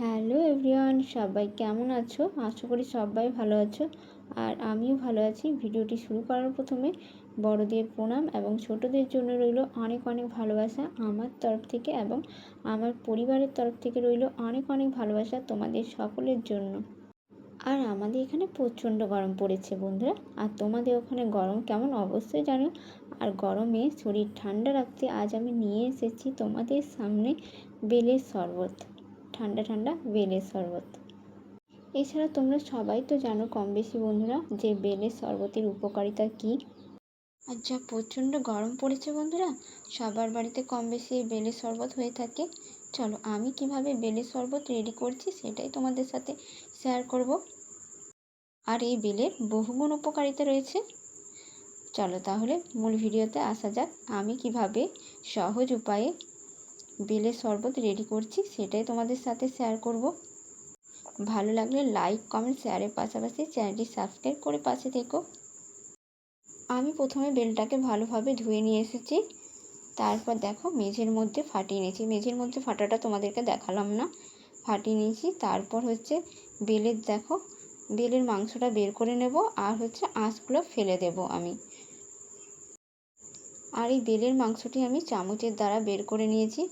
Hello everyone, সবাই কেমন আছো? আশা করি সবাই ভালো আছো। আর আমিও ভালো আছি। ভিডিওটি শুরু করার প্রথমে বড়দের প্রণাম এবং ছোটদের জন্য রইল অনেক অনেক ভালোবাসা আমার তরফ থেকে, এবং আমার পরিবারের তরফ থেকে রইল অনেক অনেক ভালোবাসা তোমাদের সকলের জন্য। আর আমাদের এখানে প্রচণ্ড গরম পড়েছে বন্ধুরা। আর তোমাদের ওখানে গরম কেমন অবশ্যই জানো। আর গরমে শরীর ঠান্ডা রাখতে আজ আমি নিয়ে এসেছি তোমাদের সামনে বেলের শরবত, ঠান্ডা ঠান্ডা বেলের শরবত। এছাড়া তোমরা সবাই তো জানো কম বেশি বন্ধুরা যে বেলের শরবতের উপকারিতা কী। আর যা প্রচণ্ড গরম পড়েছে বন্ধুরা, সবার বাড়িতে কম বেশি এই বেলের শরবত হয়ে থাকে। চলো আমি কিভাবে বেলের শরবত রেডি করছি সেটাই তোমাদের সাথে শেয়ার করব। আর এই বেলের বহুগুণ উপকারিতা রয়েছে। চলো তাহলে মূল ভিডিওতে আসা যাক। আমি কিভাবে সহজ উপায়ে বেলের শরবত রেডি করছি সেটাই তোমাদের সাথে শেয়ার করব। ভালো লাগলে লাইক কমেন্ট শেয়ারের পাশাপাশি চ্যানেলটি সাবস্ক্রাইব করে পাশে থেকো। আমি প্রথমে বেলটাকে ভালোভাবে ধুয়ে নিয়ে এসেছি। তারপর দেখো মেঝের মধ্যে ফাটিয়ে নিয়েছি। মেঝের মধ্যে ফাটাটা তোমাদেরকে দেখালাম না, ফাটিয়ে নিয়েছি। তারপর হচ্ছে বেলের দেখো বেলের মাংসটা বের করে নেব, আর হচ্ছে আঁশগুলো ফেলে দেব আমি। আর এই বেলের মাংসটি আমি চামচের দ্বারা বের করে নিয়েছি।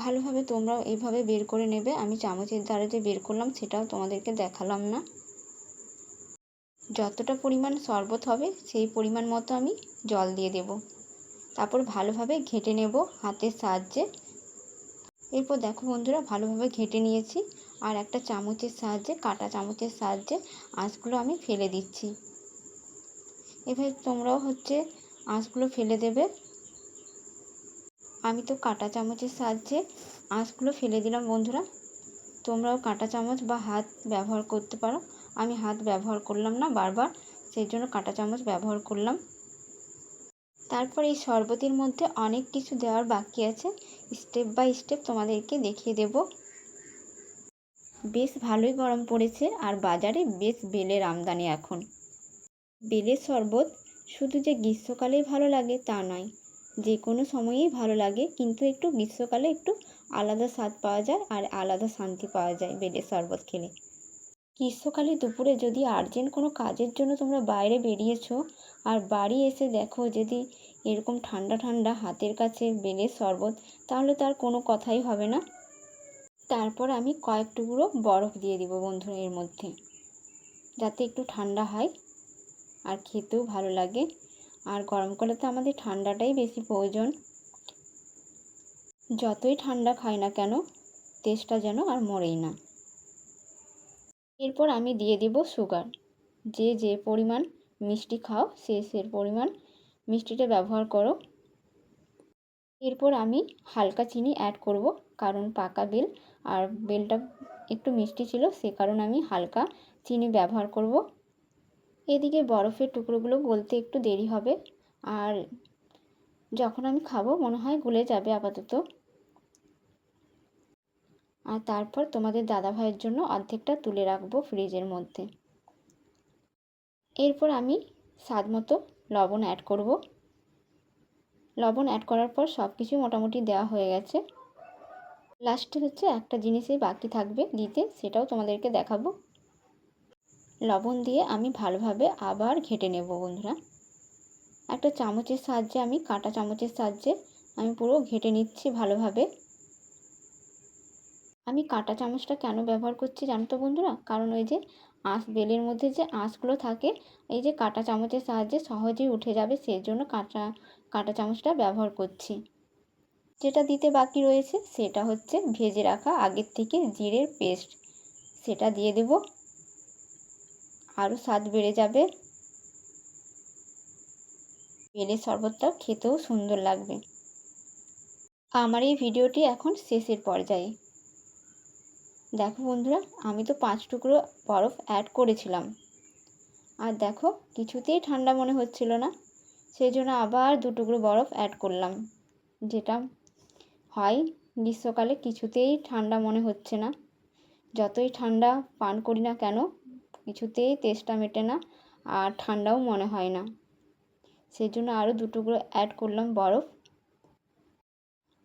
ভালোভাবে তোমরাও এইভাবে বের করে নেবে। আমি চামচের দ্বারা যে বের করলাম সেটাও তোমাদেরকে দেখালাম না। যতটা পরিমাণ শরবত হবে সেই পরিমাণ মতো আমি জল দিয়ে দেব। তারপর ভালোভাবে ঘেঁটে নেব হাতের সাহায্যে। এরপর দেখো বন্ধুরা ভালোভাবে ঘেঁটে নিয়েছি। আর একটা চামচের সাহায্যে, কাঁটা চামচের সাহায্যে আঁশগুলো আমি ফেলে দিচ্ছি। এভাবে তোমরাও হচ্ছে আঁশগুলো ফেলে দেবে। আমি তো কাঁটা চামচের সাহায্যে আঁশগুলো ফেলে দিলাম বন্ধুরা। তোমরাও কাঁটা চামচ বা হাত ব্যবহার করতে পারো। আমি হাত ব্যবহার করলাম না বারবার, সেই জন্য কাঁটা চামচ ব্যবহার করলাম। তারপর এই শরবতের মধ্যে অনেক কিছু দেওয়ার বাকি আছে, স্টেপ বাই স্টেপ তোমাদেরকে দেখিয়ে দেব। বেশ ভালোই গরম পড়েছে আর বাজারে বেশ বেলের আমদানি এখন। বেলের শরবত শুধু যে গ্রীষ্মকালেই ভালো লাগে তা নয়, যে কোনো সময়েই ভালো লাগে, কিন্তু একটু গ্রীষ্মকালে একটু আলাদা স্বাদ পাওয়া যায় আর আলাদা শান্তি পাওয়া যায় বেলের শরবত খেলে। গ্রীষ্মকালে দুপুরে যদি আর্জেন্ট কোনো কাজের জন্য তোমরা বাইরে বেরিয়েছো আর বাড়ি এসে দেখো যদি এরকম ঠান্ডা ঠান্ডা হাতের কাছে বেলের শরবত, তাহলে তার কোনো কথাই হবে না। তারপর আমি কয়েক টুকরো বরফ দিয়ে দিব বন্ধুরা এর মধ্যে, যাতে একটু ঠান্ডা হয় আর খেতেও ভালো লাগে। আর গরমকালে তো আমাদের ঠান্ডাটাই বেশি প্রয়োজন। যতই ঠান্ডা খাই না কেন তেষ্টা যেন আর মরেই না। এরপর আমি দিয়ে দেব সুগার। যে যে পরিমাণ মিষ্টি খাও সে পরিমাণ মিষ্টিটা ব্যবহার করো। এরপর আমি হালকা চিনি অ্যাড করব, কারণ পাকা বেল আর বেলটা একটু মিষ্টি ছিল, সে কারণে আমি হালকা চিনি ব্যবহার করব। এদিকে বরফের টুকরোগুলো গলতে একটু দেরি হবে, আর যখন আমি খাবো মনে হয় গলে যাবে আপাতত। আর তারপর তোমাদের দাদাভাইয়ের জন্য অর্ধেকটা তুলে রাখবো ফ্রিজের মধ্যে। এরপর আমি স্বাদ মতো লবণ অ্যাড করব। লবণ অ্যাড করার পর সব কিছু মোটামুটি দেওয়া হয়ে গেছে। লাস্টে হচ্ছে একটা জিনিসই বাকি থাকবে দিতে, সেটাও তোমাদেরকে দেখাবো। লবণ দিয়ে আমি ভালোভাবে আবার ঘেঁটে নেব বন্ধুরা। একটা চামচের সাহায্যে, আমি কাঁটা চামচের সাহায্যে আমি পুরো ঘেঁটে নিচ্ছি ভালোভাবে। আমি কাঁটা চামচটা কেন ব্যবহার করছি জানো তো বন্ধুরা, কারণ ওই যে বেলের মধ্যে যে আঁশগুলো থাকে, এই যে কাঁটা চামচের সাহায্যে সহজেই উঠে যাবে, সেই জন্য কাঁটা চামচটা ব্যবহার করছি। যেটা দিতে বাকি রয়েছে সেটা হচ্ছে ভেজে রাখা আগের থেকে জিরের পেস্ট, সেটা দিয়ে দেব। আরও স্বাদ বেড়ে যাবে, বেলের শরবতটা খেতেও সুন্দর লাগবে। আমার এই ভিডিওটি এখন শেষের পর্যায়ে। দেখো বন্ধুরা, আমি তো 5 টুকরো বরফ অ্যাড করেছিলাম, আর দেখো কিছুতেই ঠান্ডা মনে হচ্ছিল না, সেই জন্য আবার 2 টুকরো বরফ অ্যাড করলাম। যেটা হয় গ্রীষ্মকালে কিছুতেই ঠান্ডা মনে হচ্ছে না, যতই ঠান্ডা পান করি না কেন কিছুতেই তেষ্টা মেটে না আর ঠান্ডাও মনে হয় না, সেই জন্য আরও 2 টুকরো অ্যাড করলাম বরফ।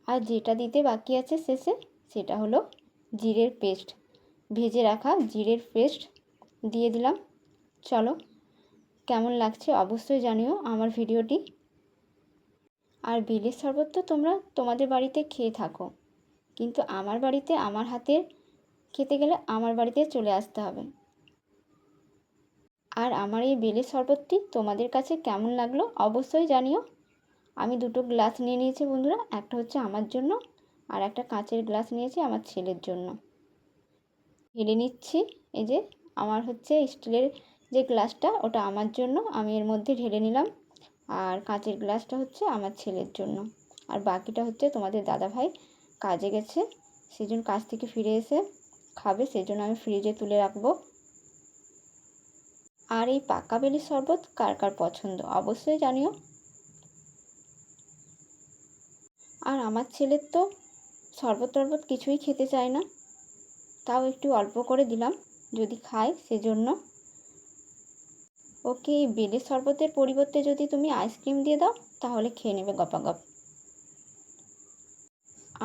আর যেটা দিতে বাকি আছে শেষে সেটা হলো জিরের পেস্ট, ভেজে রাখা জিরের পেস্ট দিয়ে দিলাম। চলো কেমন লাগছে অবশ্যই জানিও আমার ভিডিওটি। আর বেলের শরবত তো তোমরা তোমাদের বাড়িতে খেয়ে থাকো, কিন্তু আমার বাড়িতে আমার হাতের খেতে গেলে আমার বাড়িতে চলে আসতে হবে। আর আমার এই বেলের শরবতটি তোমাদের কাছে কেমন লাগলো অবশ্যই জানিও। আমি দুটো গ্লাস নিয়ে নিয়েছি বন্ধুরা, একটা হচ্ছে আমার জন্য আর একটা কাঁচের গ্লাস নিয়েছি আমার ছেলের জন্য। ঢেলে নিচ্ছি। এই যে আমার হচ্ছে স্টিলের যে গ্লাসটা ওটা আমার জন্য, আমি এর মধ্যে ঢেলে নিলাম। আর কাঁচের গ্লাসটা হচ্ছে আমার ছেলের জন্য। আর বাকিটা হচ্ছে তোমাদের দাদাভাই কাজে গেছে, সেজন্য কাজ থেকে ফিরে এসে খাবে, সেজন্য আমি ফ্রিজে তুলে রাখবো। আর এই পাকা বেলের শরবত কার কার পছন্দ অবশ্যই জানিও। আর আমার ছেলের তো শরবত টরবত কিছুই খেতে চায় না, তাও একটু অল্প করে দিলাম যদি খায় সেজন্য। ওকে এই বেলের শরবতের পরিবর্তে যদি তুমি আইসক্রিম দিয়ে দাও তাহলে খেয়ে নেবে গপাগপ।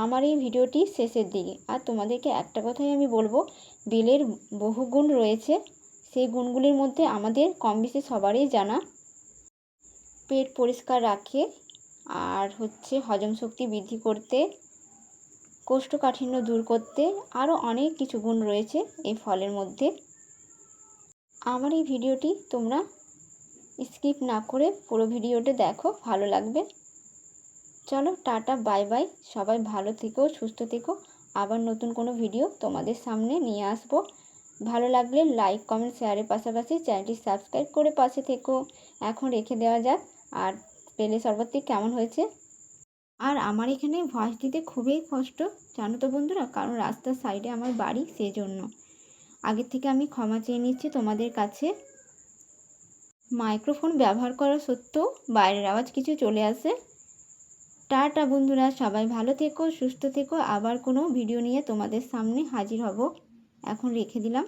আমার এই ভিডিওটি শেষের দিকে, আর তোমাদেরকে একটা কথাই আমি বলবো, বেলের বহু গুণ রয়েছে, সেই গুণগুলির মধ্যে আমাদের কম বেশি সবারই জানা। পেট পরিষ্কার রাখে, আর হচ্ছে হজম শক্তি বৃদ্ধি করতে, কোষ্ঠকাঠিন্য দূর করতে, আরও অনেক কিছু গুণ রয়েছে এই ফলের মধ্যে। আমার এই ভিডিওটি তোমরা স্কিপ না করে পুরো ভিডিওটা দেখো, ভালো লাগবে। চলো টাটা বাই বাই, সবাই ভালো থেকো সুস্থ থেকো। আবার নতুন কোনো ভিডিও তোমাদের সামনে নিয়ে আসবো। ভালো লাগলে লাইক কমেন্ট শেয়ারের পাশাপাশি চ্যানেলটি সাবস্ক্রাইব করে পাশে থেকো। এখন রেখে দেওয়া যাক। আর বেলের শরবতটি কেমন হয়েছে। আর আমার এখানে ভয়েস দিতে খুবই কষ্ট জানো তো বন্ধুরা, কারণ রাস্তার সাইডে আমার বাড়ি, সেই জন্য আগের থেকে আমি ক্ষমা চেয়ে নিচ্ছি তোমাদের কাছে। মাইক্রোফোন ব্যবহার করা সত্ত্বেও বাইরের আওয়াজ কিছু চলে আসে। টাটা বন্ধুরা, সবাই ভালো থেকো সুস্থ থেকো। আবার কোনো ভিডিও নিয়ে তোমাদের সামনে হাজির হব। এখন রেখে দিলাম।